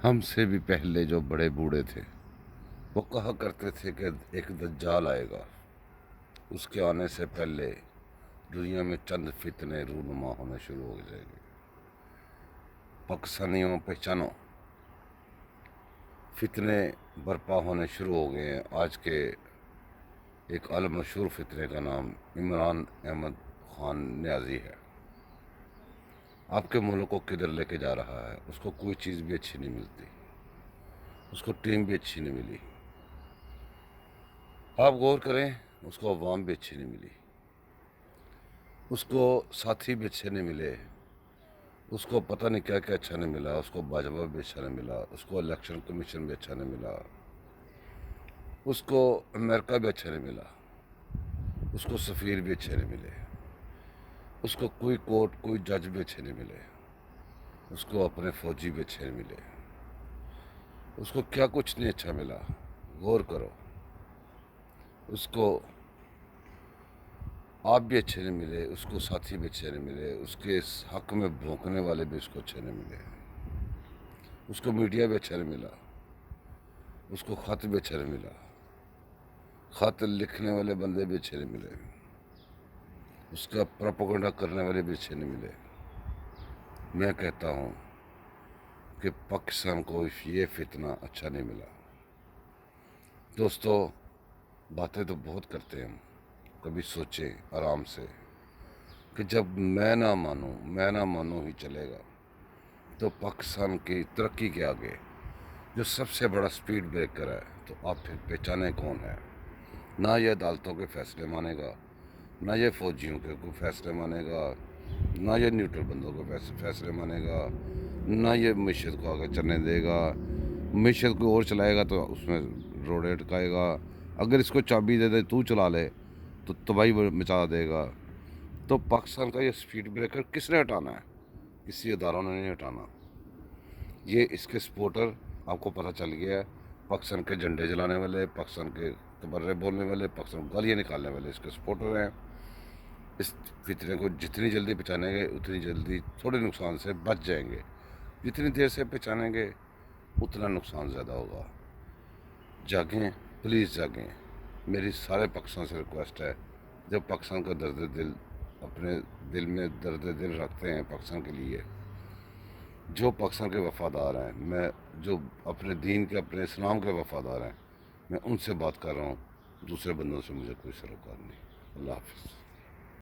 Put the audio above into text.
ہم سے بھی پہلے جو بڑے بوڑھے تھے وہ کہا کرتے تھے کہ ایک دجال آئے گا، اس کے آنے سے پہلے دنیا میں چند فتنے رونما ہونے شروع ہو جائیں گے۔ پاکستانیوں پہچانو، فتنے برپا ہونے شروع ہو گئے ہیں۔ آج کے ایک عالم مشہور فتنے کا نام عمران احمد خان نیازی ہے۔ آپ کے ملک کو کدھر لے کے جا رہا ہے؟ اس کو کوئی چیز بھی اچھی نہیں ملتی، اس کو ٹیم بھی اچھی نہیں ملی۔ آپ غور کریں، اس کو عوام بھی اچھی نہیں ملی، اس کو ساتھی بھی اچھے نہیں ملے، اس کو پتہ نہیں کیا کیا اچھا نہیں ملا، اس کو باجوہ بھی اچھا نہیں ملا، اس کو الیکشن کمیشن بھی اچھا نہیں ملا، اس کو امریکہ بھی اچھا نہیں ملا، اس کو سفیر بھی اچھے نہیں ملے، اس کو کوئی کورٹ کوئی جج بھی اچھے نہیں ملے، اس کو اپنے فوجی بھی اچھے نہیں ملے، اس کو کیا کچھ نہیں اچھا ملا۔ غور کرو، اس کو آپ بھی اچھے نہیں ملے، اس کو ساتھی بھی اچھے نہیں ملے، اس کے حق میں بھونکنے والے بھی اس کو اچھے نہیں ملے، اس کو میڈیا بھی اچھا نہیں ملا، اس کو خط بھی اچھا نہیں ملا، خط لکھنے والے بندے بھی اچھے نہیں ملے، اس کا پروپیگنڈا کرنے والے بھی اچھے نہیں ملے۔ میں کہتا ہوں کہ پاکستان کو یہ فتنہ اچھا نہیں ملا۔ دوستو، باتیں تو بہت کرتے ہیں ہم، کبھی سوچیں آرام سے کہ جب میں نہ مانوں ہی چلے گا تو پاکستان کی ترقی کے آگے جو سب سے بڑا سپیڈ بریکر ہے تو آپ پھر پہچانے کون ہے؟ نہ یہ عدالتوں کے فیصلے مانے گا، نہ یہ فوجیوں کے کوئی فیصلے مانے گا، نہ یہ نیوٹرل بندوں کو فیصلے مانے گا، نہ یہ معیشت کو آگے چلنے دے گا۔ معیشت کو اور چلائے گا تو اس میں روڑے اٹکائے گا، اگر اس کو چابی دے دے تو چلا لے تو تباہی مچا دے گا۔ تو پاکستان کا یہ سپیڈ بریکر کس نے ہٹانا ہے؟ کسی اداروں نے نہیں ہٹانا۔ یہ اس کے سپورٹر آپ کو پتہ چل گیا ہے، پاکستان کے جھنڈے جلانے والے، پاکستان کے تبرے بولنے والے، پاکستان کو گالیاں نکالنے والے اس کے سپورٹر ہیں۔ اس فتنے کو جتنی جلدی پہچانیں گے اتنی جلدی تھوڑے نقصان سے بچ جائیں گے، جتنی دیر سے پہچانیں گے اتنا نقصان زیادہ ہوگا۔ جاگیں، پلیز جاگیں۔ میری سارے پاکستان سے ریکویسٹ ہے، جب پاکستان کا درد دل اپنے دل میں درد دل رکھتے ہیں پاکستان کے لیے، جو پاکستان کے وفادار ہیں، میں جو اپنے دین کے اپنے اسلام کے وفادار ہیں، میں ان سے بات کر رہا ہوں، دوسرے بندوں سے مجھے کوئی سروکار نہیں۔ اللہ حافظ۔